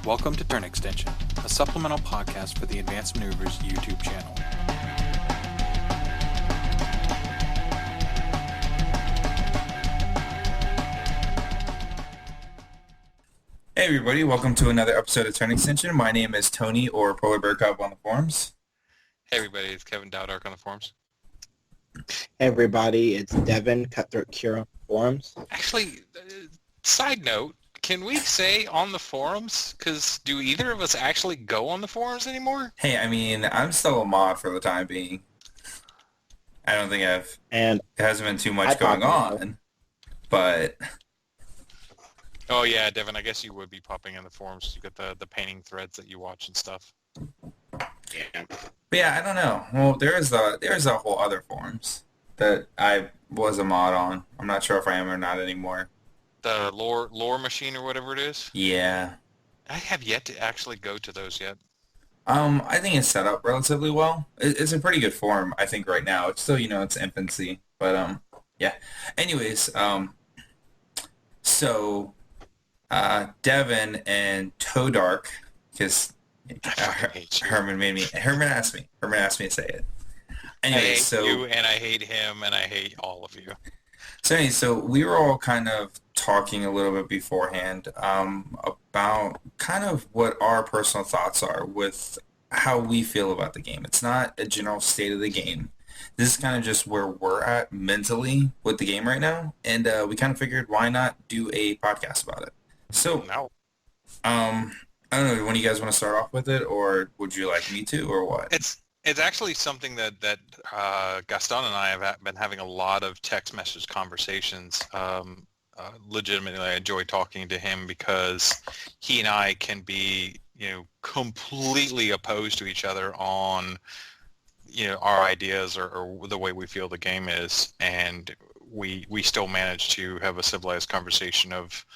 Welcome to Turn Extension, a supplemental podcast for the Advanced Maneuvers YouTube channel. Hey everybody, welcome to another episode of Turn Extension. My name is Tony, or Polar Bear Cub on the forums. Hey everybody, it's Kevin Dowdark on the forums. Hey everybody, it's Devin, Cutthroat Cure on the forums. Actually, side note, can we say on the forums? Because do either of us actually go on the forums anymore? Hey, I mean, I'm still a mod for the time being. I don't think it hasn't been too much going on, but... Oh yeah, Devin, I guess you would be popping in the forums. You got the painting threads that you watch and stuff. Yeah. But yeah, I don't know. Well, there's a whole other forums that I was a mod on. I'm not sure if I am or not anymore. The lore machine or whatever it is? Yeah. I have yet to actually go to those yet. I think it's set up relatively well. It's a pretty good forum, I think, right now. It's still, it's infancy. But, yeah. Anyways, so, Devin and Toedark, because Herman asked me to say it. Anyway, I hate you, and I hate him, and I hate all of you. So anyway, we were all kind of talking a little bit beforehand about kind of what our personal thoughts are with how we feel about the game. It's not a general state of the game. This is kind of just where we're at mentally with the game right now, and we kind of figured why not do a podcast about it. So, I don't know, when you guys want to start off with it, or would you like me to, or what? It's actually something that Gaston and I have been having a lot of text message conversations. Legitimately, I enjoy talking to him because he and I can be, completely opposed to each other on, our ideas or the way we feel the game is, and we still manage to have a civilized conversation of.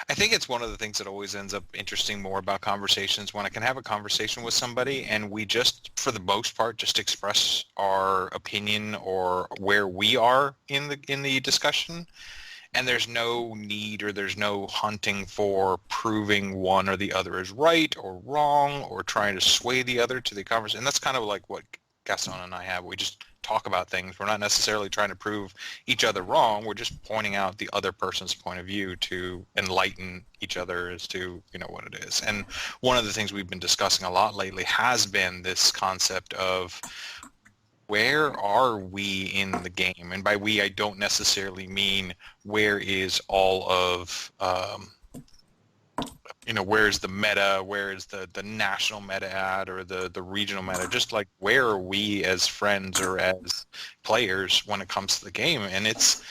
I think it's one of the things that always ends up interesting more about conversations when I can have a conversation with somebody and we just, for the most part, just express our opinion or where we are in the discussion, and there's no need or there's no hunting for proving one or the other is right or wrong or trying to sway the other to the conversation. And that's kind of like what Gaston and I have. We just talk about things. We're not necessarily trying to prove each other wrong. We're just pointing out the other person's point of view to enlighten each other as to, what it is. And one of the things we've been discussing a lot lately has been this concept of where are we in the game? And by we, I don't necessarily mean where is all of, where's the meta, where is the national meta at or the regional meta, just like where are we as friends or as players when it comes to the game. And it's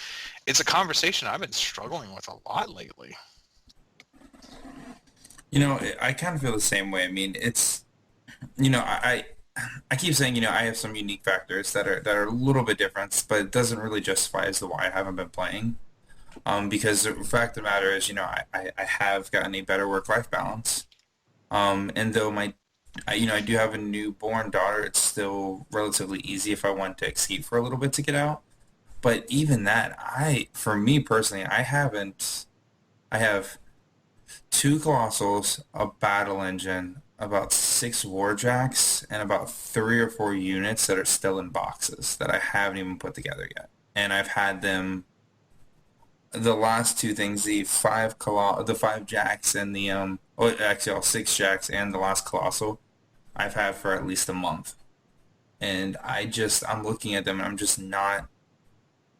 a conversation I've been struggling with a lot lately. I kind of feel the same way. I mean, it's, I keep saying, I have some unique factors that are a little bit different, but it doesn't really justify as to why I haven't been playing. Because the fact of the matter is, I have gotten a better work-life balance. And though I do have a newborn daughter, it's still relatively easy if I want to escape for a little bit to get out. But even that, for me personally, I have 2 Colossals, a Battle Engine, about 6 Warjacks, and about 3 or 4 units that are still in boxes that I haven't even put together yet. And I've had them... The last 2 things, the 5 jacks and the all 6 jacks and the last colossal, I've had for at least a month, and I'm looking at them and I'm just not.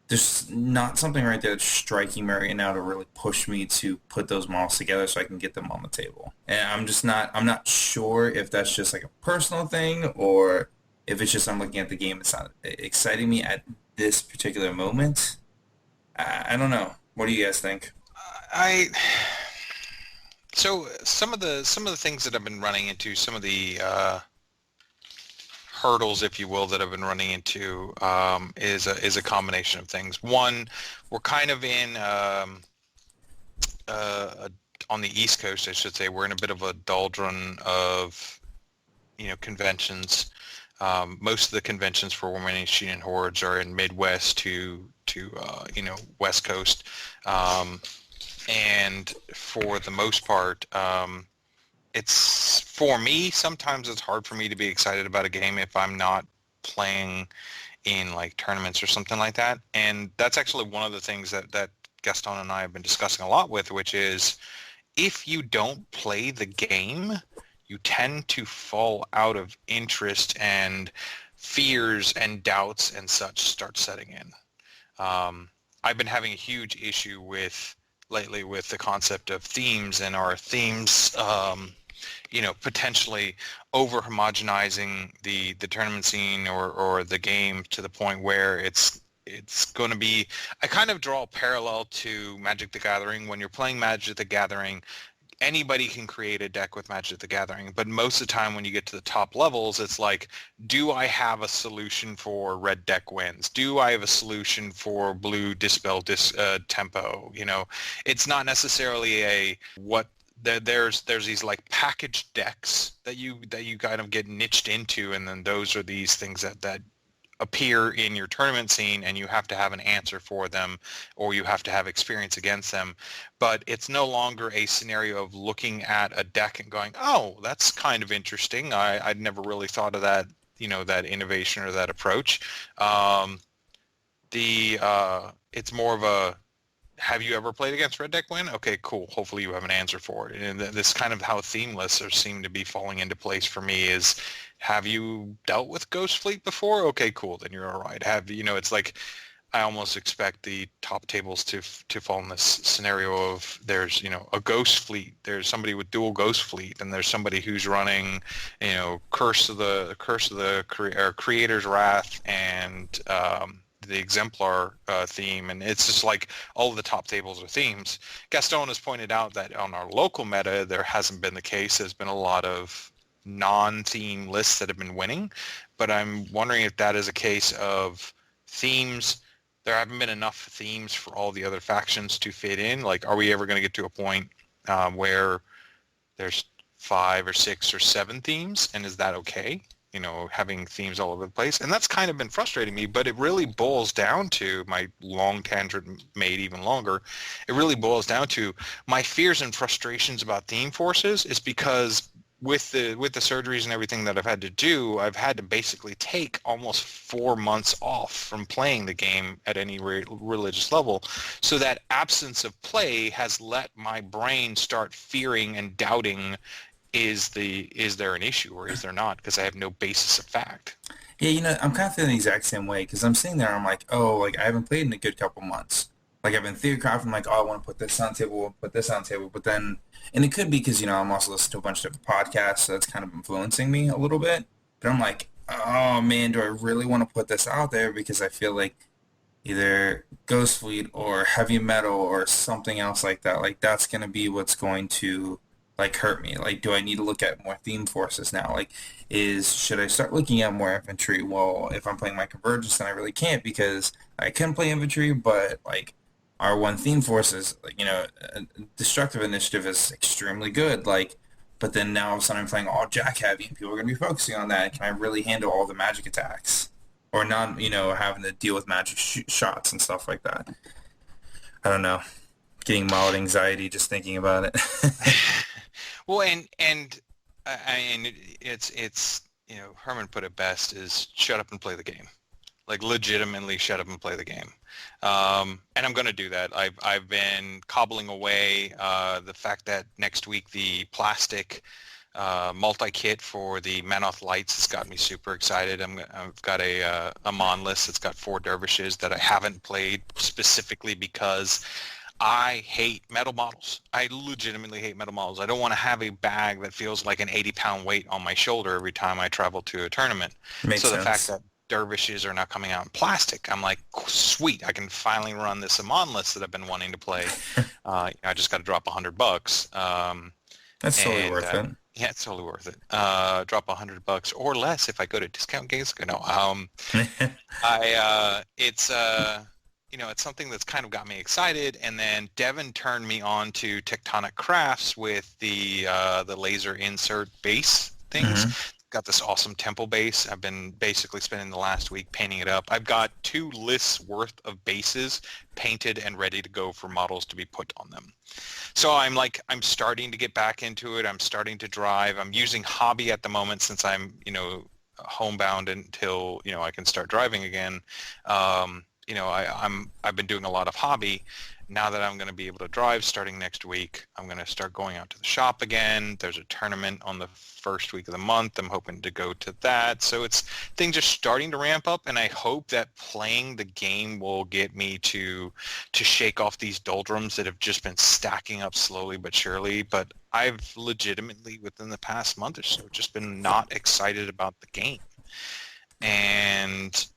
There's not something right there that's striking me right now to really push me to put those models together so I can get them on the table. And I'm not sure if that's just like a personal thing or if it's just I'm looking at the game. It's not exciting me at this particular moment. I don't know. What do you guys think? So some of the things that I've been running into, some of the hurdles, if you will, that I've been running into is a combination of things. One, we're kind of in on the East Coast, I should say, we're in a bit of a doldrum of conventions. Most of the conventions for Warmachine and Hordes are in Midwest to West Coast, and for the most part, it's for me, sometimes it's hard for me to be excited about a game if I'm not playing in like tournaments or something like that. And that's actually one of the things that Gaston and I have been discussing a lot with, which is if you don't play the game, you tend to fall out of interest and fears and doubts and such start setting in. I've been having a huge issue lately with the concept of themes and our themes, potentially over homogenizing the tournament scene or the game to the point where it's going to be, I kind of draw a parallel to Magic the Gathering. When you're playing Magic the Gathering, anybody can create a deck with Magic the Gathering, but most of the time when you get to the top levels, it's like, do I have a solution for red deck wins? Do I have a solution for blue dispel tempo? It's not necessarily there's these like packaged decks that you kind of get niched into, and then those are these things that appear in your tournament scene, and you have to have an answer for them, or you have to have experience against them. But it's no longer a scenario of looking at a deck and going, oh, that's kind of interesting. I'd never really thought of that, that innovation or that approach. It's more of a, have you ever played against Red Deck Win? Okay, cool. Hopefully you have an answer for it. And this kind of how theme lists seem to be falling into place for me is, have you dealt with Ghost Fleet before? Okay, cool. Then you're all right. It's like I almost expect the top tables to fall in this scenario of there's, a Ghost Fleet. There's somebody with dual Ghost Fleet, and there's somebody who's running, Curse of the Creator's Wrath and the Exemplar theme, and it's just like all of the top tables are themes. Gaston has pointed out that on our local meta, there hasn't been the case. There's been a lot of non-theme lists that have been winning, but I'm wondering if that is a case of themes. There haven't been enough themes for all the other factions to fit in. Like, are we ever going to get to a point where there's 5 or 6 or 7 themes, and is that okay? Having themes all over the place. And that's kind of been frustrating me, but it really boils down to, my long tangent made even longer, it really boils down to my fears and frustrations about theme forces is because with the surgeries and everything that I've had to do, I've had to basically take almost 4 months off from playing the game at any religious level. So that absence of play has let my brain start fearing and doubting, is there an issue or is there not? Because I have no basis of fact. Yeah, I'm kind of feeling the exact same way, because I'm sitting there, I'm like, oh, like I haven't played in a good couple months. Like I've been theorycrafting, like, oh, I want to put this on table, but then, and it could be because, I'm also listening to a bunch of different podcasts, so that's kind of influencing me a little bit. But I'm like, oh man, do I really want to put this out there? Because I feel like either Ghost Fleet or heavy metal or something else like that, like that's going to be what's going to like hurt me. Like, do I need to look at more theme forces now? Like, should I start looking at more infantry? Well, if I'm playing my convergence, then I really can't, because I can play infantry, but like our one theme forces, like, destructive initiative is extremely good. Like, but then now all of a sudden I'm playing all jack heavy, and people are going to be focusing on that. Can I really handle all the magic attacks, or not? Having to deal with magic shots and stuff like that. I don't know. Getting mild anxiety just thinking about it. Well, and it's Herman put it best, is shut up and play the game. Like, legitimately shut up and play the game. And I'm going to do that. I've been cobbling away the fact that next week the plastic multi-kit for the Manoth Lights has got me super excited. I've got a Mon list that's got 4 dervishes that I haven't played specifically because I hate metal models. I legitimately hate metal models. I don't want to have a bag that feels like an 80-pound weight on my shoulder every time I travel to a tournament. Makes sense. The fact that dervishes are now coming out in plastic, I'm like, sweet, I can finally run this Amon list that I've been wanting to play. I just got to drop $100. That's totally worth it. Yeah, it's totally worth it. Drop $100 or less if I go to discount games. No, it's something that's kind of got me excited. And then Devin turned me on to Tectonic Crafts with the laser insert base things. Mm-hmm. got this awesome temple base. I've been basically spending the last week painting it up. I've got 2 lists worth of bases painted and ready to go for models to be put on them. So I'm starting to get back into it. I'm starting to drive. I'm using hobby at the moment since I'm, homebound until, I can start driving again. I've been doing a lot of hobby. Now that I'm going to be able to drive starting next week, I'm going to start going out to the shop again. There's a tournament on the first week of the month. I'm hoping to go to that. So things are starting to ramp up, and I hope that playing the game will get me to shake off these doldrums that have just been stacking up slowly but surely. But I've legitimately, within the past month or so, just been not excited about the game. And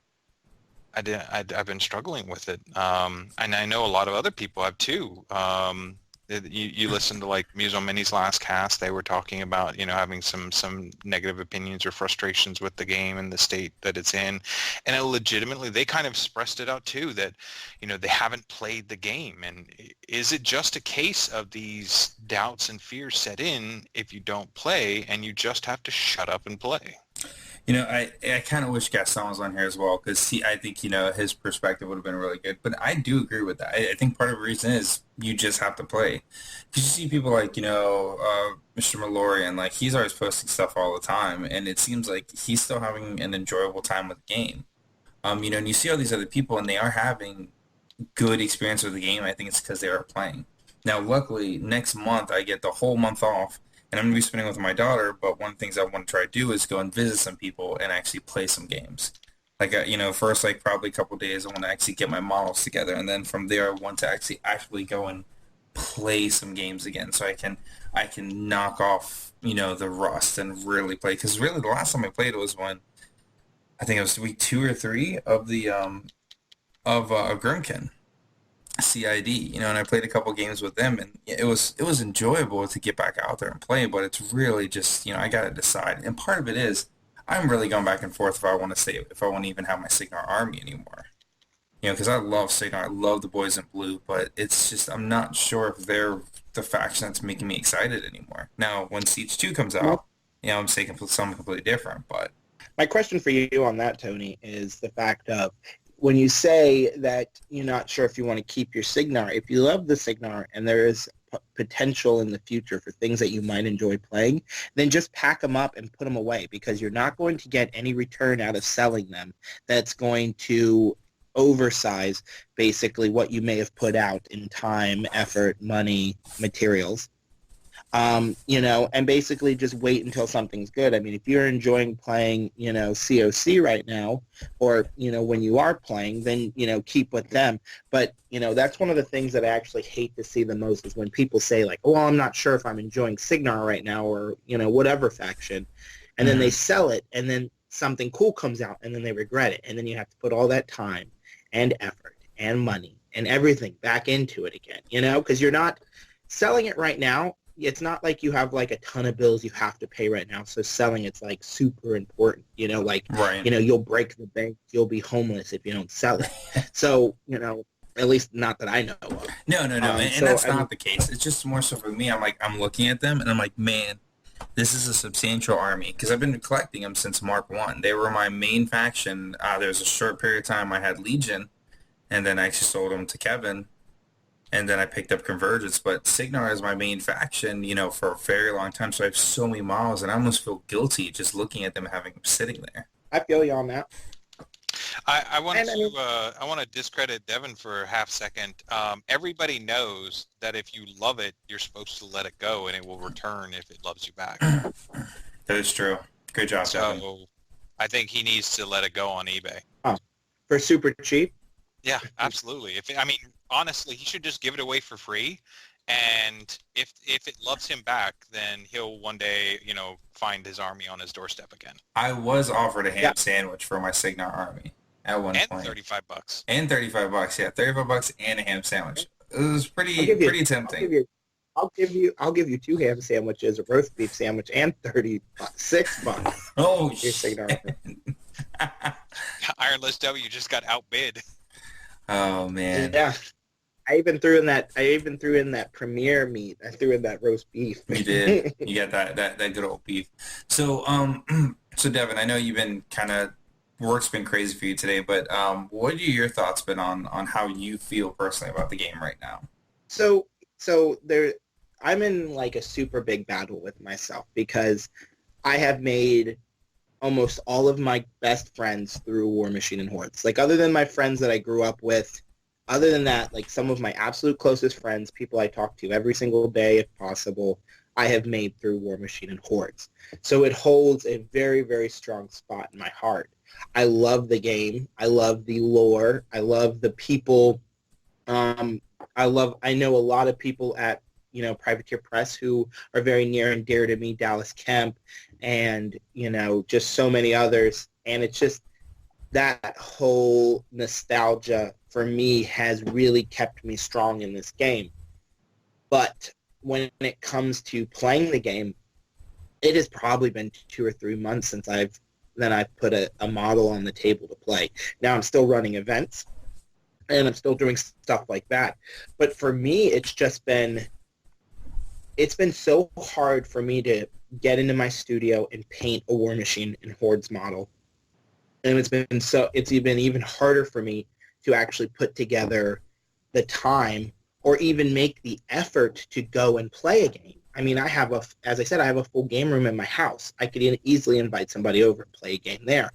I've been struggling with it, and I know a lot of other people have too. You listen to like Muso Mini's last cast; they were talking about having some negative opinions or frustrations with the game and the state that it's in, and legitimately they kind of expressed it out too that they haven't played the game. And is it just a case of these doubts and fears set in if you don't play, and you just have to shut up and play? I kind of wish Gaston was on here as well, because I think, his perspective would have been really good. But I do agree with that. I think part of the reason is you just have to play. Because you see people like, Mr. Malorian, like he's always posting stuff all the time, and it seems like he's still having an enjoyable time with the game. And you see all these other people, and they are having good experience with the game. I think it's because they are playing. Now, luckily, next month I get the whole month off. And I'm going to be spending with my daughter, but one of the things I want to try to do is go and visit some people and actually play some games. Like, first, like, probably a couple of days, I want to actually get my models together. And then from there, I want to actually go and play some games again so I can knock off, the rust and really play. Because really, the last time I played was when, I think it was week 2 or 3 of the, Grimkin. CID, and I played a couple games with them, and it was enjoyable to get back out there and play, but it's really just, I got to decide. And part of it is I'm really going back and forth if I want to even have my Signar army anymore. Because I love Signar, I love the boys in blue, but it's just, I'm not sure if they're the faction that's making me excited anymore. Now, when Siege 2 comes out, I'm saying something completely different, but... My question for you on that, Tony, is the fact of, when you say that you're not sure if you want to keep your Signar, if you love the Signar and there is potential in the future for things that you might enjoy playing, then just pack them up and put them away, because you're not going to get any return out of selling them that's going to oversize basically what you may have put out in time, effort, money, materials. And basically just wait until something's good. I mean, if you're enjoying playing, COC right now, or, when you are playing, then, keep with them. But, that's one of the things that I actually hate to see the most is when people say like, oh, well, I'm not sure if I'm enjoying Signar right now, or, whatever faction. And then they sell it, and then something cool comes out, and then they regret it. And then you have to put all that time and effort and money and everything back into it again, because you're not selling it right now. It's not like you have like a ton of bills you have to pay right now. So selling it's like super important, right. You'll break the bank, you'll be homeless if you don't sell it. So, at least not that I know of. No. And that's not the case. It's just more so for me. I'm looking at them and I'm like, man, this is a substantial army, because I've been collecting them since Mark 1. They were my main faction. There was a short period of time I had Legion, and then I actually sold them to Kevin. And then I picked up Convergence, but Signar is my main faction, for a very long time. So I have so many models, and I almost feel guilty just looking at them, having them sitting there. I feel you on that. I want to discredit Devin for a half second. Everybody knows that if you love it, you're supposed to let it go, and it will return if it loves you back. That is true. Good job, Devin. So I think he needs to let it go on eBay. Oh, for super cheap? Yeah, absolutely. Honestly, he should just give it away for free, and if it loves him back, then he'll one day, find his army on his doorstep again. I was offered a ham sandwich for my Signar army at one point. And $35. And $35, yeah, $35 and a ham sandwich. It was pretty tempting. I'll give you 2 ham sandwiches, a roast beef sandwich, and $36. Oh, your Signar. Ironless W just got outbid. Oh man. Yeah. I even threw in that premiere meat. I threw in that roast beef. You did. You got that good old beef. So So Devin, I know you've been kind of work's been crazy for you today, but what are your thoughts been on how you feel personally about the game right now? So so there, I'm in like a super big battle with myself because I have made almost all of my best friends through Warmachine and Hordes. Like other than my friends that I grew up with, other than that, like some of my absolute closest friends, people I talk to every single day if possible, I have made through Warmachine and Hordes. So it holds a very, very strong spot in my heart. I love the game. I love the lore. I love the people. Um, I know a lot of people at, Privateer Press who are very near and dear to me, Dallas Kemp, and, just so many others. And it's just that whole nostalgia for me has really kept me strong in this game. But when it comes to playing the game, it has probably been 2 or 3 months since I've put a model on the table to play. Now I'm still running events and I'm still doing stuff like that. But for me, it's been so hard for me to get into my studio and paint a Warmachine and Hordes model. And it's been even harder for me to actually put together the time or even make the effort to go and play a game. I mean, as I said, I have a full game room in my house. I could easily invite somebody over and play a game there.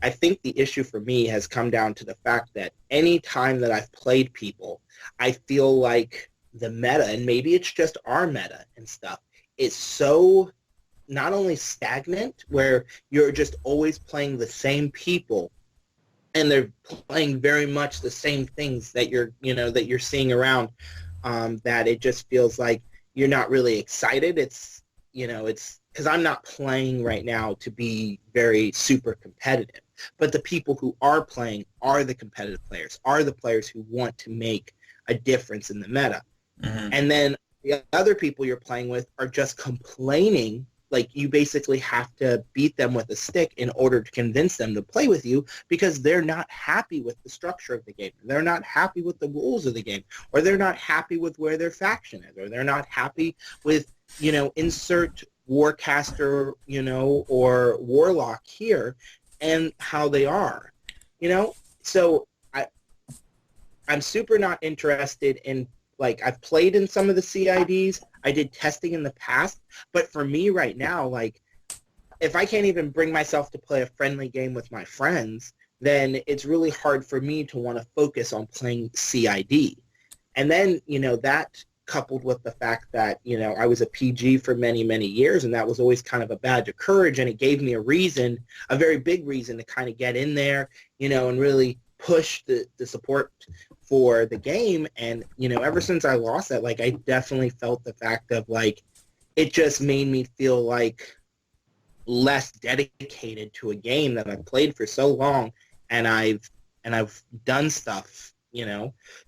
I think the issue for me has come down to the fact that any time that I've played people, I feel like the meta, and maybe it's just our meta and stuff, is so not only stagnant, where you're just always playing the same people, and they're playing very much the same things that you're seeing around, that it just feels like you're not really excited. It's because I'm not playing right now to be very super competitive. But the people who are playing are the competitive players, are the players who want to make a difference in the meta. Mm-hmm. And then the other people you're playing with are just complaining. Like you basically have to beat them with a stick in order to convince them to play with you because they're not happy with the structure of the game. They're not happy with the rules of the game, or they're not happy with where their faction is, or they're not happy with, insert warcaster, or warlock here and how they are, So I'm super not interested in, like, I've played in some of the CIDs. I did testing in the past, but for me right now, like, if I can't even bring myself to play a friendly game with my friends, then it's really hard for me to want to focus on playing CID. And then, that coupled with the fact that, I was a PG for many, many years, and that was always kind of a badge of courage, and it gave me a very big reason to kind of get in there, and really push the support for the game. And, ever since I lost that, like, I definitely felt the fact of, like, it just made me feel like less dedicated to a game that I've played for so long, and I've done stuff,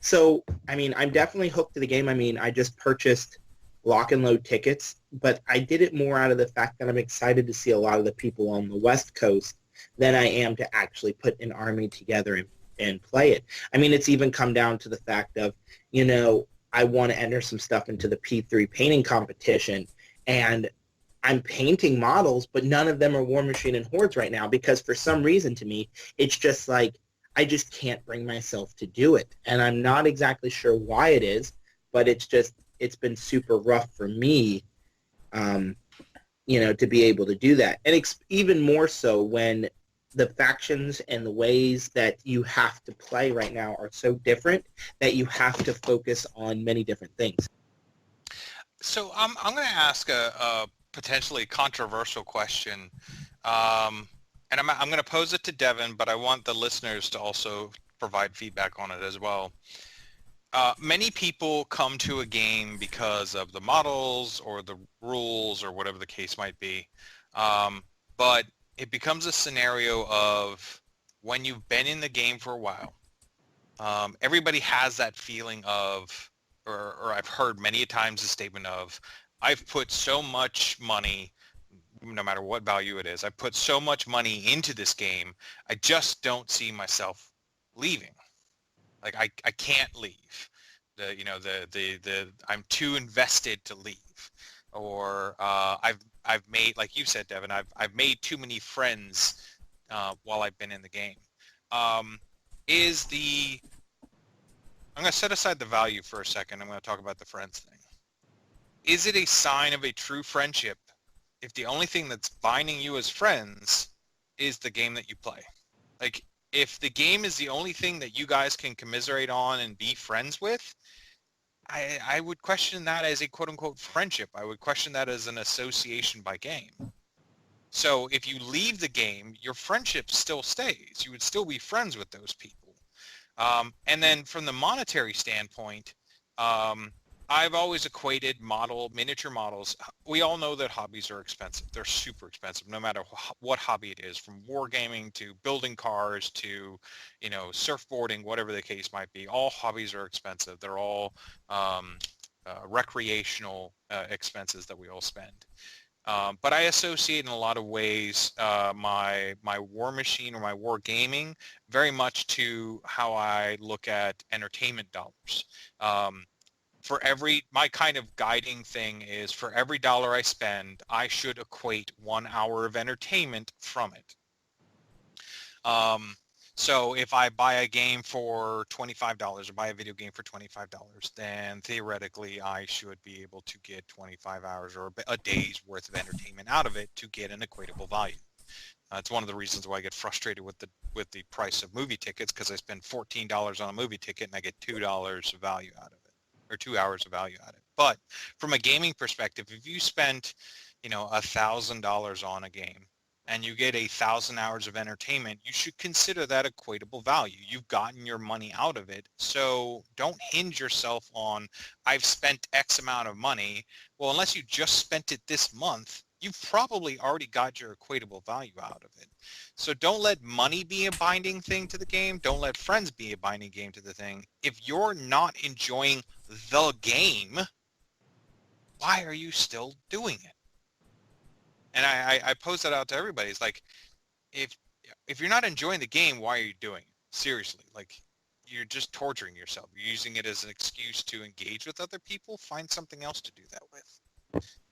So, I mean, I'm definitely hooked to the game. I mean, I just purchased lock and load tickets, but I did it more out of the fact that I'm excited to see a lot of the people on the West Coast than I am to actually put an army together and play it. I mean, it's even come down to the fact of, I want to enter some stuff into the P3 painting competition, and I'm painting models, but none of them are Warmachine and Hordes right now because for some reason to me, it's just like, I just can't bring myself to do it. And I'm not exactly sure why it is, but it's been super rough for me, to be able to do that. And even more so when the factions and the ways that you have to play right now are so different that you have to focus on many different things. So I'm going to ask a potentially controversial question, and I'm going to pose it to Devin, but I want the listeners to also provide feedback on it as well. Many people come to a game because of the models or the rules or whatever the case might be, but it becomes a scenario of when you've been in the game for a while, everybody has that feeling of, or I've heard many times the statement of, I've put so much money, no matter what value it is, I put so much money into this game, I just don't see myself leaving. Like I can't leave. I'm too invested to leave. Or I've I've made, like you said, Devin, I've made too many friends while I've been in the game. I'm going to set aside the value for a second. I'm going to talk about the friends thing. Is it a sign of a true friendship if the only thing that's binding you as friends is the game that you play? Like, if the game is the only thing that you guys can commiserate on and be friends with, I would question that as a quote-unquote friendship. I would question that as an association by game. So if you leave the game, your friendship still stays. You would still be friends with those people. And then from the monetary standpoint, I've always equated miniature models. We all know that hobbies are expensive. They're super expensive, no matter what hobby it is, from wargaming to building cars to, surfboarding, whatever the case might be. All hobbies are expensive. They're all recreational expenses that we all spend. But I associate in a lot of ways my Warmachine or my wargaming very much to how I look at entertainment dollars. My kind of guiding thing is for every dollar I spend, I should equate 1 hour of entertainment from it. So if I buy a game for $25 or buy a video game for $25, then theoretically I should be able to get 25 hours or a day's worth of entertainment out of it to get an equatable value. It's one of the reasons why I get frustrated with the price of movie tickets, because I spend $14 on a movie ticket and I get $2 of value out of it, or 2 hours of value out of it. But from a gaming perspective, if you spent, $1,000 on a game and you get 1,000 hours of entertainment, you should consider that equatable value. You've gotten your money out of it. So don't hinge yourself on, I've spent X amount of money. Well, unless you just spent it this month, you've probably already got your equatable value out of it. So don't let money be a binding thing to the game. Don't let friends be a binding game to the thing. If you're not enjoying the game, why are you still doing it? And I pose that out to everybody. It's like, if you're not enjoying the game, why are you doing it? Seriously, like, you're just torturing yourself. You're using it as an excuse to engage with other people. Find something else to do that with.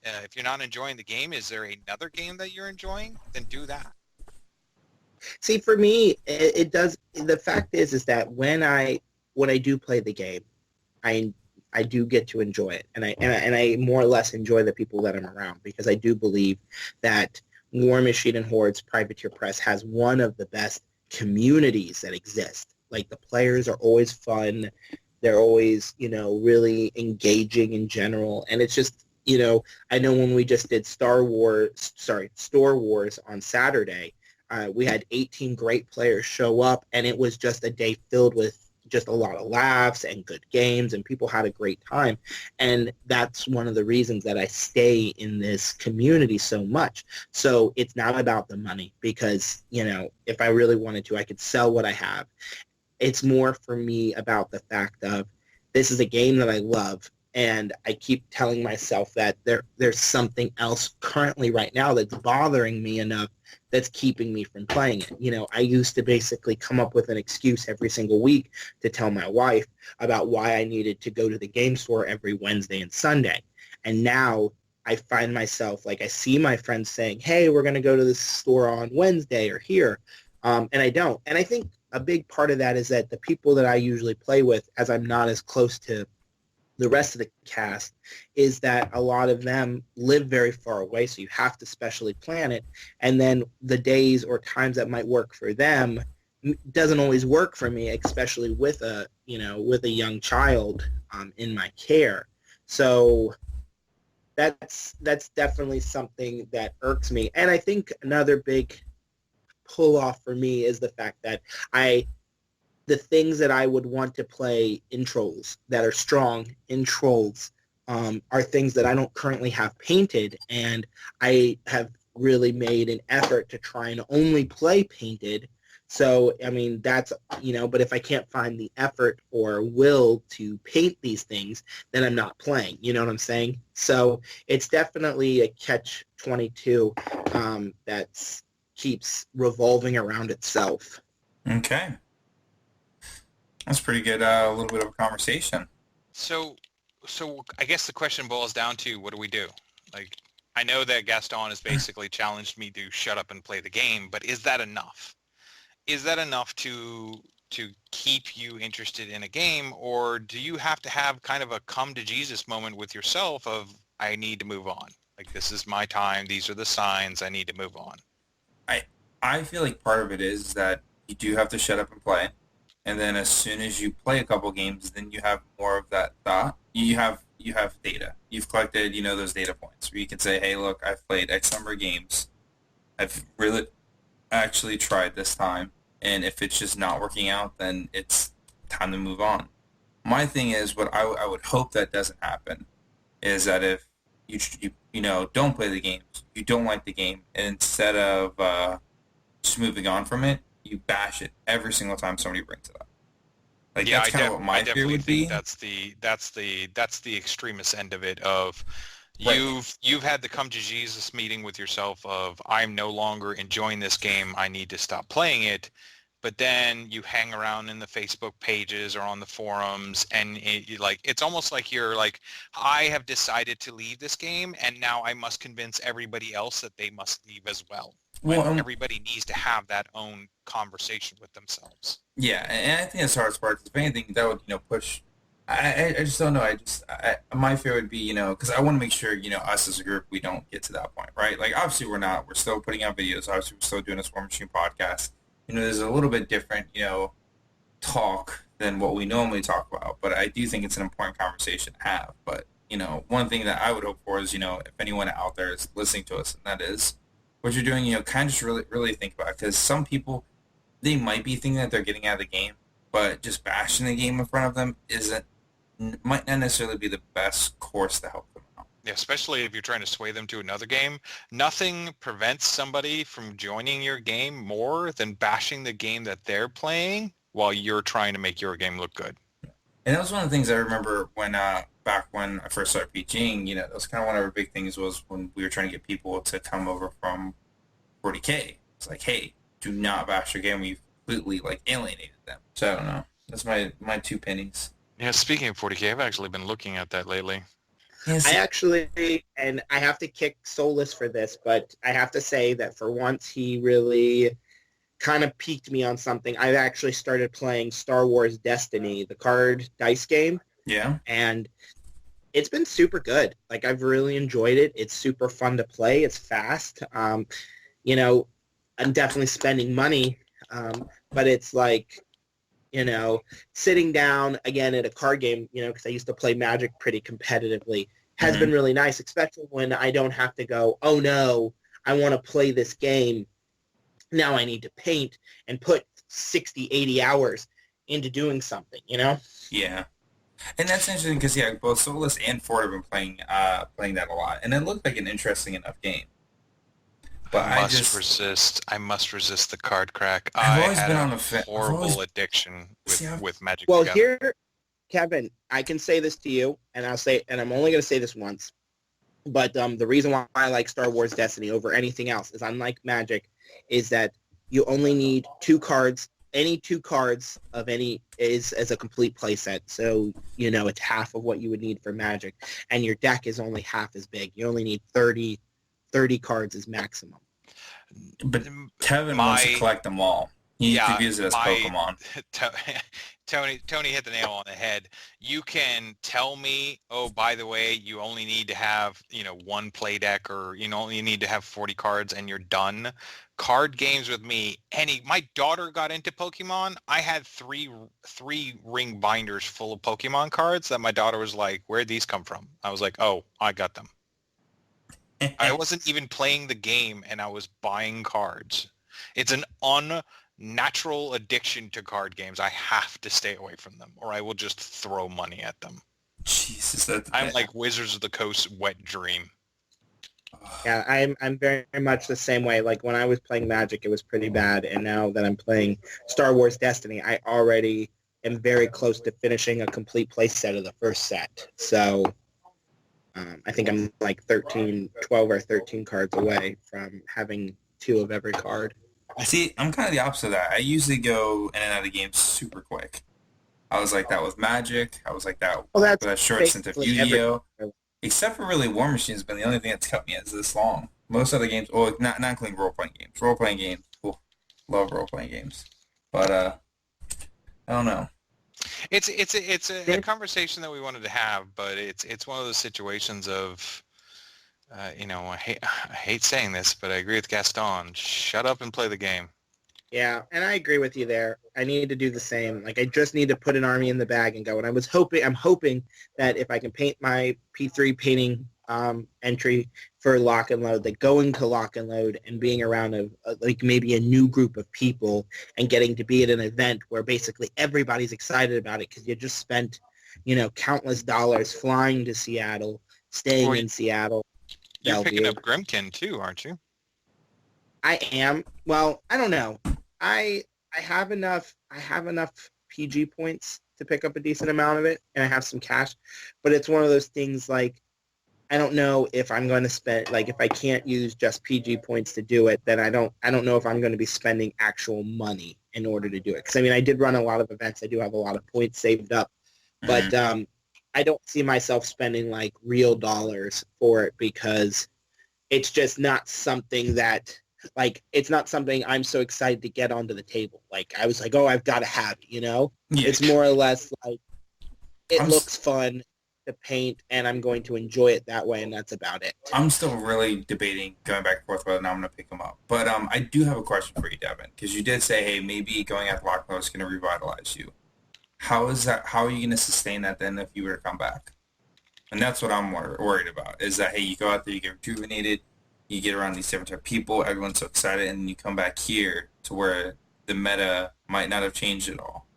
If you're not enjoying the game, is there another game that you're enjoying? Then do that. See, for me, it does. The fact is that when I do play the game, I do get to enjoy it, and I more or less enjoy the people that I'm around, because I do believe that Warmachine and Hordes Privateer Press has one of the best communities that exist. Like, the players are always fun, they're always really engaging in general, and it's just I know when we just did Store Wars on Saturday, we had 18 great players show up, and it was just a day filled with just a lot of laughs and good games, and people had a great time. And that's one of the reasons that I stay in this community so much. So it's not about the money, because, if I really wanted to, I could sell what I have. It's more for me about the fact of, this is a game that I love, and I keep telling myself that there's something else currently right now that's bothering me enough that's keeping me from playing it. I used to basically come up with an excuse every single week to tell my wife about why I needed to go to the game store every Wednesday and Sunday. And now I find myself, like, I see my friends saying, hey, we're going to go to the store on Wednesday or here, and I don't. And I think a big part of that is that the people that I usually play with, as I'm not as close to the rest of the cast, is that a lot of them live very far away, so you have to specially plan it. And then the days or times that might work for them doesn't always work for me, especially with a young child in my care. So that's definitely something that irks me. And I think another big pull off for me is the fact that the things that I would want to play in Trolls, that are strong in Trolls, are things that I don't currently have painted, and I have really made an effort to try and only play painted. So, I mean, that's, but if I can't find the effort or will to paint these things, then I'm not playing. You know what I'm saying? So it's definitely a catch-22 that keeps revolving around itself. Okay. That's pretty good, a little bit of a conversation. So I guess the question boils down to, what do we do? Like, I know that Gaston has basically challenged me to shut up and play the game, but is that enough? Is that enough to keep you interested in a game, or do you have to have kind of a come to Jesus moment with yourself of, I need to move on? Like, this is my time. These are the signs. I need to move on. I feel like part of it is that you do have to shut up and play. And then as soon as you play a couple games, then you have more of that thought. You have data. You've collected, those data points where you can say, hey, look, I've played X number of games. I've really actually tried this time. And if it's just not working out, then it's time to move on. My thing is, what I would hope that doesn't happen is that if you don't play the games, you don't like the game, and instead of just moving on from it, you bash it every single time somebody brings it up. Like, yeah, that's kind of what my fear would be. That's the extremist end of it. Of Right. you've had the come to Jesus meeting with yourself of, I'm no longer enjoying this game. I need to stop playing it. But then you hang around in the Facebook pages or on the forums, and it's almost like you're like, I have decided to leave this game, and now I must convince everybody else that they must leave as well. When Well, everybody needs to have that own conversation with themselves. yeah, and I think that's the hardest part. 'Cause if anything, that would push. I just don't know. My fear would be because I want to make sure us as a group, we don't get to that point, right? Like, obviously we're not. We're still putting out videos. Obviously we're still doing this Warmachine podcast. There's a little bit different talk than what we normally talk about, but I do think it's an important conversation to have. But one thing that I would hope for is if anyone out there is listening to us, and that is what you're doing, kind of just really think about it, because some people, they might be thinking that they're getting out of the game, but just bashing the game in front of them might not necessarily be the best course to help them out. Yeah, especially if you're trying to sway them to another game. Nothing prevents somebody from joining your game more than bashing the game that they're playing while you're trying to make your game look good. And that was one of the things I remember when back when I first started PGing. That was kind of one of our big things, was when we were trying to get people to come over from 40K. It's like, hey, do not bash your game. We've completely alienated them. So I don't know. That's my 2 pennies. Yeah, speaking of 40K, I've actually been looking at that lately. Yes. I actually, and I have to kick Solus for this, but I have to say that for once he really kind of piqued me on something. I've actually started playing Star Wars Destiny, the card dice game, Yeah. and it's been super good. Like, I've really enjoyed it. It's super fun to play. It's fast. I'm definitely spending money, but it's like, sitting down again at a card game, because I used to play Magic pretty competitively, has been really nice, especially when I don't have to go, oh no, I want to play this game. Now I need to paint and put 60, 80 hours into doing something, Yeah. And that's interesting because, yeah, both Solus and Ford have been playing that a lot. And it looked like an interesting enough game. But I must resist the card crack. I've always had been a on the fence. horrible addiction with Magic. Well, Together. here, Kevin, I can say this to you, and I'm only going to say this once, but the reason why I like Star Wars Destiny over anything else is, unlike Magic, is that you only need 2 cards. Any 2 cards of any is as a complete playset. So, it's half of what you would need for Magic, and your deck is only half as big. You only need 30 cards is maximum. But Tevin wants to collect them all. He views it as Pokemon. Tony hit the nail on the head. You can tell me, oh, by the way, you only need to have, 1 play deck, or you only need to have 40 cards and you're done. Card games with me, my daughter got into Pokemon. I had three ring binders full of Pokemon cards that my daughter was like, where'd these come from? I was like, oh, I got them. I wasn't even playing the game, and I was buying cards. It's an unnatural addiction to card games. I have to stay away from them, or I will just throw money at them. Jesus, I'm like Wizards of the Coast wet dream. Yeah, I'm very much the same way. Like, when I was playing Magic, it was pretty bad, and now that I'm playing Star Wars Destiny, I already am very close to finishing a complete play set of the first set. So I think I'm like 12 or 13 cards away from having 2 of every card. See, I'm kind of the opposite of that. I usually go in and out of games super quick. I was like that with Magic. I was like that with a short stint of Yu-Gi-Oh. Except for really Warmachine has been the only thing that's kept me as this long. Most other games, well, not including role-playing games. Role-playing games, cool. Love role-playing games. But, I don't know. It's a conversation that we wanted to have, but it's one of those situations of, I hate saying this, but I agree with Gaston. Shut up and play the game. Yeah, and I agree with you there. I need to do the same. Like, I just need to put an army in the bag and go. And I'm hoping that if I can paint my P3 painting entry for lock and load, that going to lock and load and being around like maybe a new group of people and getting to be at an event where basically everybody's excited about it because you just spent, countless dollars flying to Seattle, staying in Seattle. You're Bellevue. picking up Grimkin too, aren't you? I am. Well, I don't know. I have enough PG points to pick up a decent amount of it, and I have some cash. But it's one of those things like I don't know if I'm going to spend if I can't use just PG points to do it, then I don't know if I'm going to be spending actual money in order to do it. Because I did run a lot of events. I do have a lot of points saved up, but I don't see myself spending real dollars for it because it's just not something that. It's not something I'm so excited to get onto the table. I was oh, I've got to have it, Yeah. It's more or less it looks fun to paint, and I'm going to enjoy it that way, and that's about it. I'm still really debating going back and forth whether or not I'm going to pick them up. But I do have a question for you, Devin, because you did say, hey, maybe going at lock mode is going to revitalize you. How is that? How are you going to sustain that then if you were to come back? And that's what I'm worried about, is that, hey, you go out there, you get rejuvenated, you get around these different type of people, everyone's so excited, and then you come back here to where the meta might not have changed at all.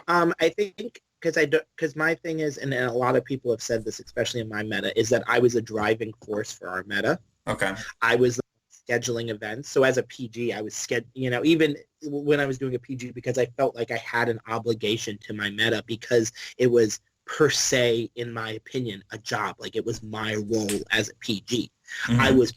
I think because my thing is, and a lot of people have said this, especially in my meta, is that I was a driving force for our meta. Okay. I was scheduling events. So as a PG, I was even when I was doing a PG, because I felt like I had an obligation to my meta because it was per se, in my opinion, a job. It was my role as a PG. Mm-hmm. I was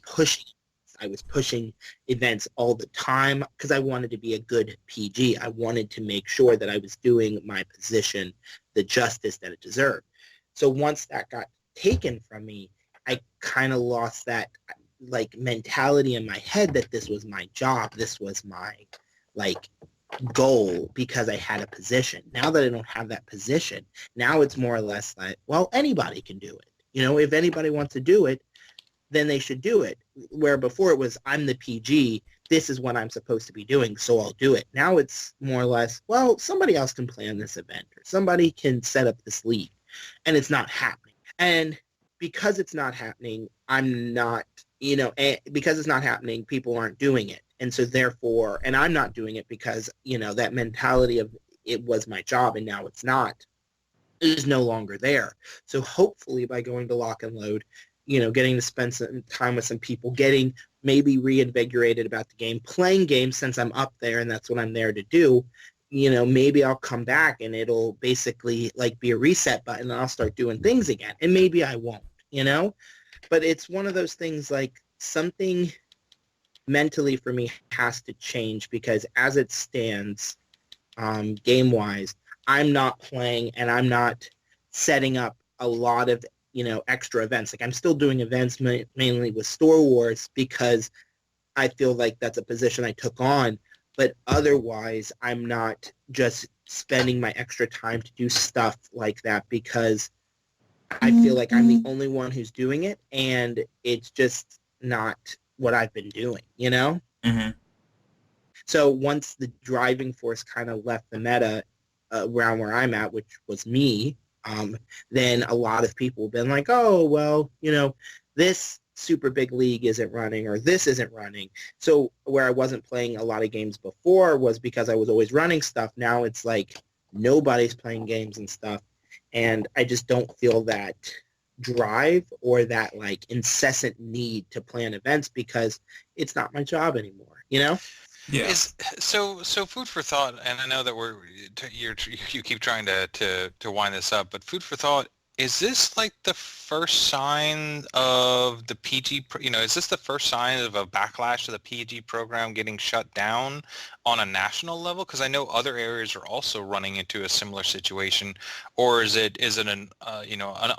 pushing events all the time because I wanted to be a good PG. I wanted to make sure that I was doing my position the justice that it deserved. So once that got taken from me, I kind of lost that mentality in my head that this was my job. This was my goal because I had a position. Now that I don't have that position, now it's more or less well, anybody can do it. If anybody wants to do it, then they should do it. Where before it was, I'm the PG, this is what I'm supposed to be doing, so I'll do it. Now it's more or less, well, somebody else can plan this event, or somebody can set up this league, and it's not happening. And because it's not happening, because it's not happening, people aren't doing it. And so therefore, and I'm not doing it because, that mentality of it was my job and now it's not, is no longer there. So hopefully by going to lock and load, getting to spend some time with some people, getting maybe reinvigorated about the game, playing games since I'm up there and that's what I'm there to do, maybe I'll come back and it'll basically be a reset button and I'll start doing things again. And maybe I won't, But it's one of those things something mentally for me has to change because as it stands, game-wise, I'm not playing and I'm not setting up a lot of extra events. I'm still doing events mainly with Store Wars because I feel like that's a position I took on, but otherwise I'm not just spending my extra time to do stuff like that because I feel like I'm the only one who's doing it and it's just not what I've been doing, Mm-hmm. So once the driving force kind of left the meta around where I'm at, which was me, then a lot of people have been oh, well, this super big league isn't running or this isn't running. So where I wasn't playing a lot of games before was because I was always running stuff. Now it's nobody's playing games and stuff. And I just don't feel that drive or that incessant need to plan events because it's not my job anymore, Yeah. So food for thought, and I know that you keep trying to wind this up, but food for thought, Is this like the first sign of the PG, is this the first sign of a backlash to the PG program getting shut down on a national level? Because I know other areas are also running into a similar situation, or is it an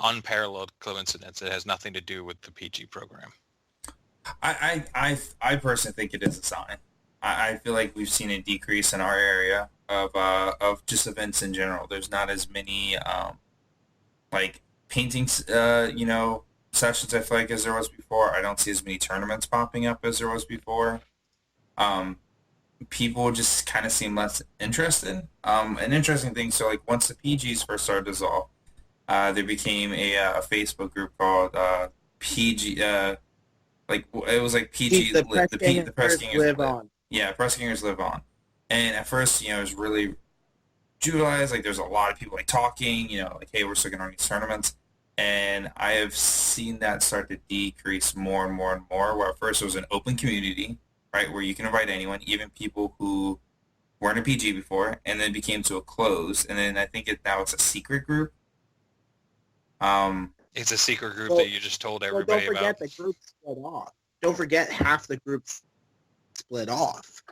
unparalleled coincidence that has nothing to do with the PG program? I personally think it is a sign. I feel like we've seen a decrease in our area of just events in general. There's not as many like paintings, sessions. I feel like as there was before. I don't see as many tournaments popping up as there was before. Um, People just kind of seem less interested. An interesting thing. So like once the PGs first started to dissolve, there became a Facebook group called PG. Like it was like Keep PG the press the press gangers gangers live live. on. Yeah, press gangers live on. And at first, it was really jubilized. Like there's a lot of people like talking, like hey, we're still gonna run these tournaments. And I have seen that start to decrease more and more and more. Where at first it was an open community, right, where you can invite anyone, even people who weren't a PG before, and then became to a close. And then I think now it's a secret group. Um, It's a secret group Well, that you just told well, don't everybody about. forget the group split off. Don't forget half the group split off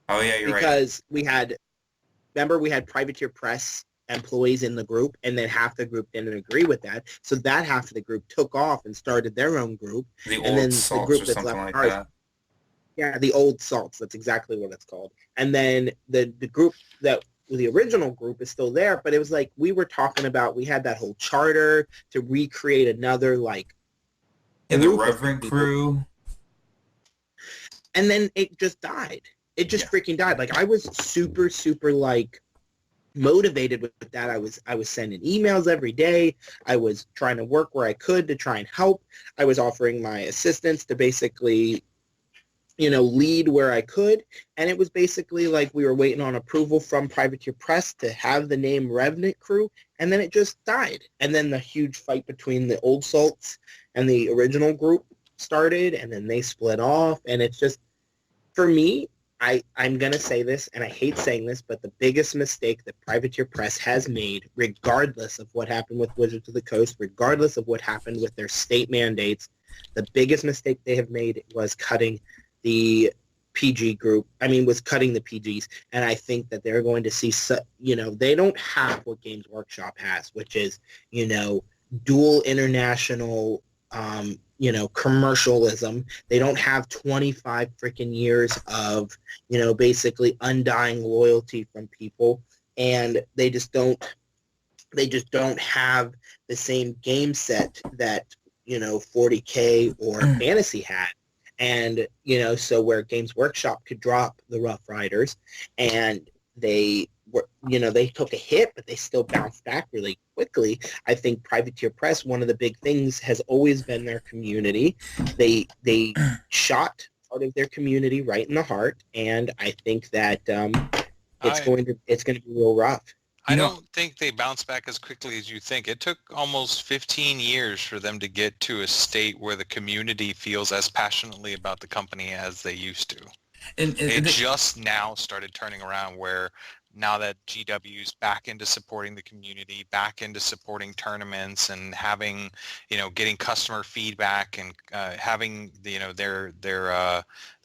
oh yeah, you're right. because remember we had privateer press employees in the group, and then half the group didn't agree with that. So that half of the group took off and started their own group. The and old then the salts group or that's something left like that. Yeah, the old salts. That's exactly what it's called. And then the group that the original group is still there, but it was like we were talking about. We had that whole charter to recreate another like Yeah, the group of Reverend people. crew. And then it just died. It just freaking died. Like I was super, super like motivated with that. I was sending emails every day. I was trying to work where I could to try and help. I was offering my assistance to basically, lead where I could. And it was basically like we were waiting on approval from Privateer Press to have the name Revenant Crew. And then it just died. And then the huge fight between the old salts and the original group started, and then they split off. And it's just, for me, I'm going to say this, and I hate saying this, but the biggest mistake that Privateer Press has made, regardless of what happened with Wizards of the Coast, regardless of what happened with their state mandates, the biggest mistake they have made was cutting the PG group. Was cutting the PGs. And I think that they're going to see, they don't have what Games Workshop has, which is, dual international commercialism. They don't have 25 freaking years of, basically undying loyalty from people. And they just don't have the game set that, 40K or Fantasy had. And, so where Games Workshop could drop the Rough Riders, and they were, they took a hit, but they still bounced back really quickly. I think Privateer Press, one of the big things has always been their community. They shot part of their community right in the heart, and I think that it's going to be real rough. I don't think they bounce back as quickly as you think. It took almost 15 years for them to get to a state where the community feels as passionately about the company as they used to. It just now started turning around, where now that GW's back into supporting the community, back into supporting tournaments, and having, getting customer feedback, and having the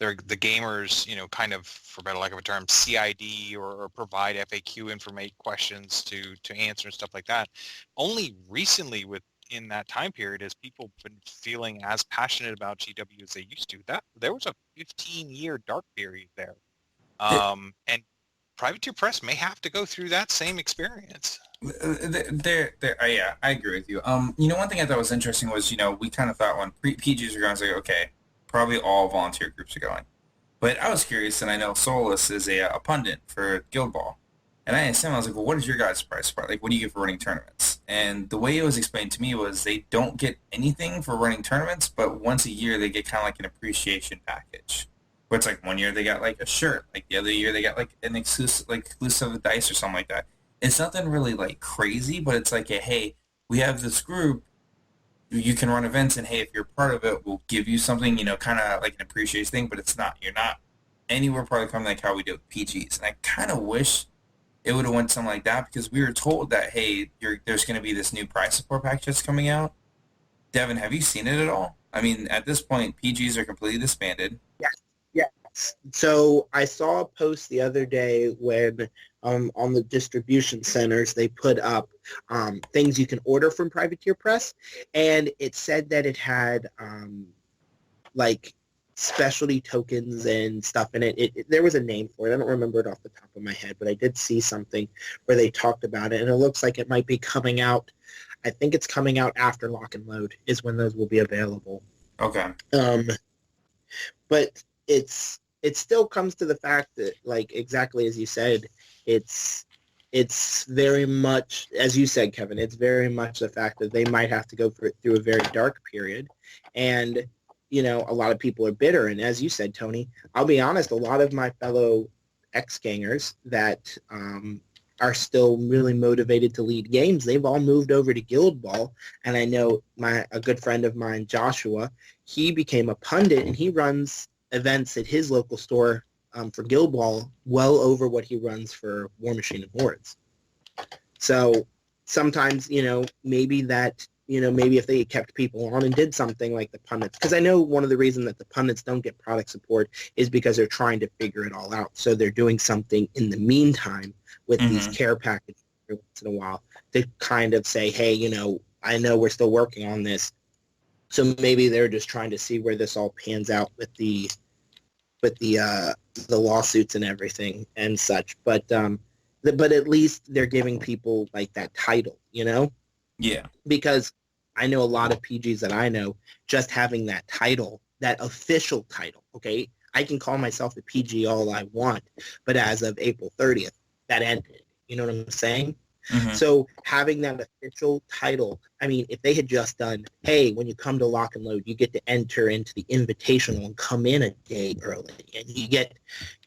gamers, kind of, for better lack of a term, CID or provide FAQ information questions to answer and stuff like that. Only recently, in that time period, as people been feeling as passionate about GW as they used to. That there was a 15-year dark period there, and Privateer Press may have to go through that same experience. Yeah, I agree with you. One thing I thought was interesting was, we kind of thought when PGs are going, it's like, okay, probably all volunteer groups are going. But I was curious, and I know Solus is a pundit for Guild Ball. And I asked him, I was like, well, what is your guys' price? Like, what do you get for running tournaments? And the way it was explained to me was they don't get anything for running tournaments, but once a year they get kind of like an appreciation package. Where it's like one year they got like a shirt, like the other year they got like an exclusive dice or something like that. It's nothing really like crazy, but it's like, hey, we have this group, you can run events, and hey, if you're part of it, we'll give you something, kind of like an appreciation thing, but you're not anywhere probably come like how we do with PGs. And I kind of wish it would have went something like that because we were told that, hey, there's going to be this new price support package that's coming out. Devin, have you seen it at all? I mean, at this point, PGs are completely disbanded. Yes. So I saw a post the other day when on the distribution centers they put up things you can order from Privateer Press, and it said that it had like specialty tokens and stuff in it. There was a name for it. I don't remember it off the top of my head, but I did see something where they talked about it, and it looks like it might be coming out. I think it's coming out after Lock and Load is when those will be available. Okay. But it still comes to the fact that, like, exactly as you said, it's very much, as you said, Kevin, it's very much the fact that they might have to go through a very dark period. And, you know, a lot of people are bitter. And as you said, Tony, I'll be honest, a lot of my fellow ex-gangers that are still really motivated to lead games, they've all moved over to Guild Ball. And I know a good friend of mine, Joshua, he became a pundit, and he runs events at his local store for Guild Ball well over what he runs for Warmachine and Hordes. So sometimes, you know, maybe if they kept people on and did something like the pundits, because I know one of the reasons that the pundits don't get product support is because they're trying to figure it all out. So they're doing something in the meantime with these care packages every once in a while to kind of say, hey, you know, I know we're still working on this. So maybe they're just trying to see where this all pans out with the lawsuits and everything and such. But at least they're giving people like that title, you know? Yeah. Because I know a lot of PGs that I know just having that title, that official title, okay? I can call myself a PG all I want, but as of April 30th, that ended. You know what I'm saying? So having that official title, I mean, if they had just done, hey, when you come to Lock and Load, you get to enter into the invitational and come in a day early, and you get,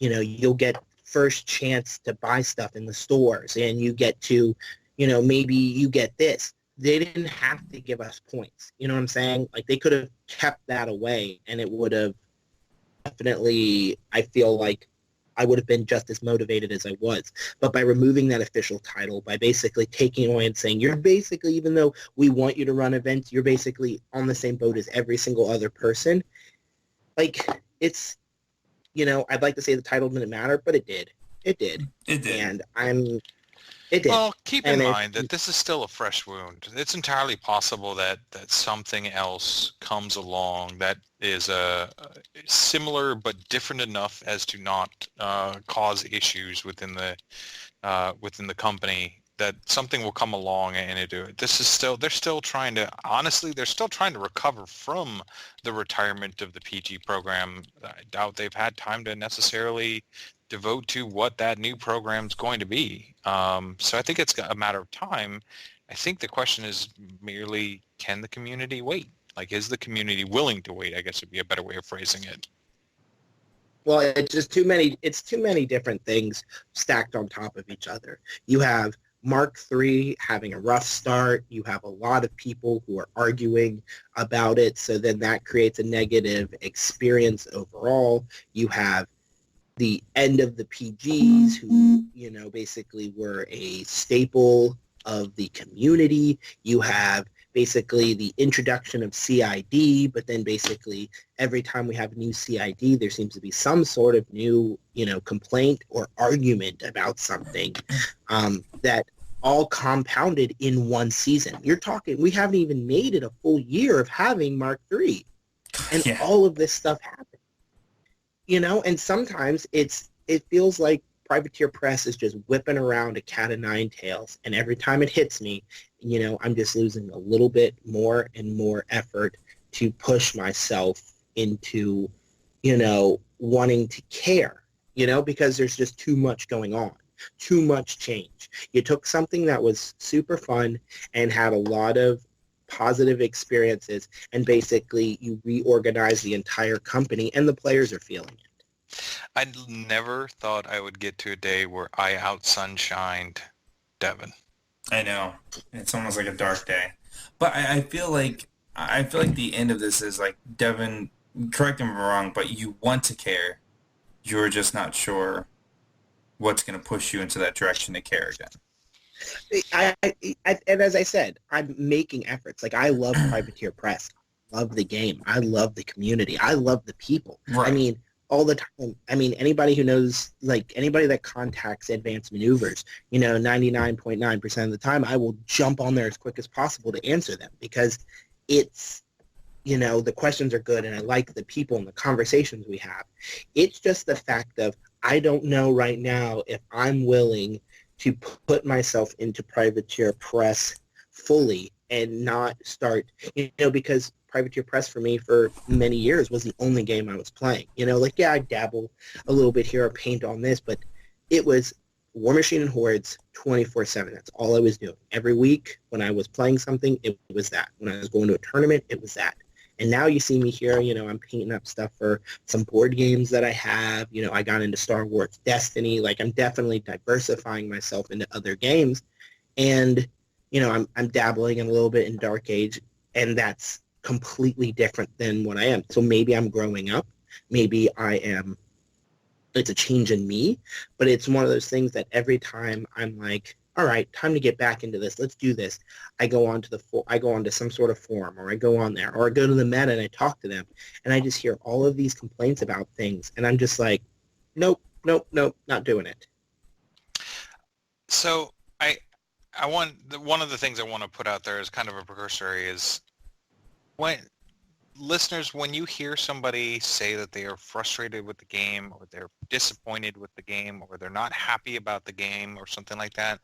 you know, you'll get first chance to buy stuff in the stores, and you get to, you know, maybe you get this. They didn't have to give us points. You know what I'm saying? Like, they could have kept that away, and it would have definitely, I feel like, I would have been just as motivated as I was. But by removing that official title, by basically taking away and saying, you're basically, even though we want you to run events, you're basically on the same boat as every single other person. Like, it's, you know, I'd like to say the title didn't matter, but it did. It did. It did. And it did. Well, keep in mind that this is still a fresh wound. It's entirely possible that something else comes along that is similar but different enough as to not cause issues within the company. That something will come along and do it. They're still trying to recover from the retirement of the PG program. I doubt they've had time to necessarily devote to what that new program's going to be. So I think it's a matter of time. I think the question is merely, can the community wait? Like, is the community willing to wait? I guess would be a better way of phrasing it. Well, it's just too many different things stacked on top of each other. You have Mark III having a rough start. You have a lot of people who are arguing about it. So then that creates a negative experience overall. You have the end of the PGs who, you know, basically were a staple of the community. You have basically the introduction of CID, but then basically every time we have a new CID, there seems to be some sort of new, you know, complaint or argument about something that all compounded in one season. You're talking, we haven't even made it a full year of having Mark III, and all of this stuff happened. You know, and sometimes it feels like Privateer Press is just whipping around a cat of nine tails, and every time it hits me, you know, I'm just losing a little bit more and more effort to push myself into, you know, wanting to care, you know, because there's just too much going on, too much change. You took something that was super fun and had a lot of positive experiences, and basically you reorganize the entire company, and the players are feeling it. I never thought I would get to a day where I out-sunshined Devin. I know. It's almost like a dark day. But I feel like the end of this is like, Devin, correct me if I'm wrong, but you want to care. You're just not sure what's going to push you into that direction to care again. And as I said, I'm making efforts. Like, I love Privateer Press. I love the game. I love the community. I love the people. Right. I mean, all the time. I mean, anybody who knows, like, anybody that contacts Advanced Maneuvers, 99.9% of the time, I will jump on there as quick as possible to answer them, because it's, the questions are good, and I like the people and the conversations we have. It's just the fact of, I don't know right now if I'm willing to put myself into Privateer Press fully and not start, because Privateer Press for me for many years was the only game I was playing. I dabble a little bit here or paint on this, but it was Warmachine and Hordes 24/7. That's all I was doing. Every week when I was playing something, it was that. When I was going to a tournament, it was that. And now you see me here, I'm painting up stuff for some board games that I have. I got into Star Wars Destiny. Like, I'm definitely diversifying myself into other games. And, I'm dabbling in a little bit in Dark Age, and that's completely different than what I am. So maybe I'm growing up. Maybe it's a change in me, but it's one of those things that every time I'm like, all right, time to get back into this. Let's do this. I go onto some sort of forum, or I go on there, or I go to the meta and I talk to them, and I just hear all of these complaints about things, and I'm just like, nope, not doing it. So one of the things I want to put out there as kind of a precursory is, when you hear somebody say that they are frustrated with the game, or they're disappointed with the game, or they're not happy about the game, or something like that,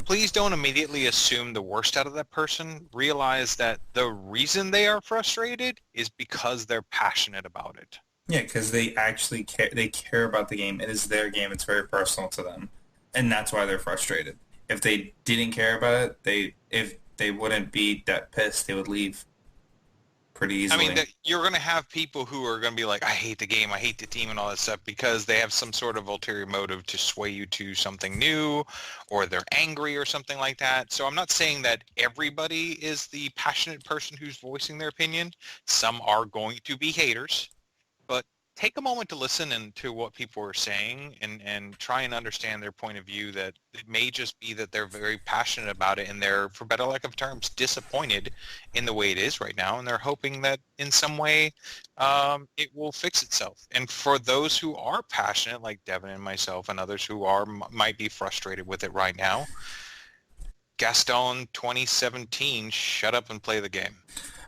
please don't immediately assume the worst out of that person. Realize that the reason they are frustrated is because they're passionate about it. Yeah, because they actually care. They care about the game. It is their game. It's very personal to them, and that's why they're frustrated. If they didn't care about it, if they wouldn't be that pissed, they would leave pretty easily. I mean, you're going to have people who are going to be like, I hate the game, I hate the team and all that stuff, because they have some sort of ulterior motive to sway you to something new, or they're angry or something like that. So I'm not saying that everybody is the passionate person who's voicing their opinion. Some are going to be haters, but take a moment to listen to what people are saying, and try and understand their point of view, that it may just be that they're very passionate about it, and they're, for better lack of terms, disappointed in the way it is right now, and they're hoping that in some way it will fix itself. And for those who are passionate, like Devin and myself and others who might be frustrated with it right now, Gaston 2017, shut up and play the game.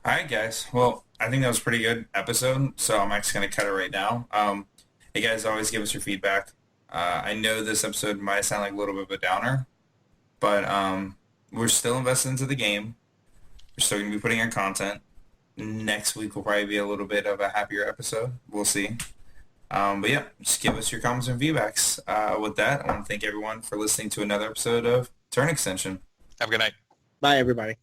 All right, guys. Well, I think that was a pretty good episode, so I'm actually going to cut it right now. Hey, guys, always give us your feedback. I know this episode might sound like a little bit of a downer, but we're still invested into the game. We're still going to be putting out content. Next week will probably be a little bit of a happier episode. We'll see. But yeah, just give us your comments and feedbacks. With that, I want to thank everyone for listening to another episode of Turn Extension. Have a good night. Bye, everybody.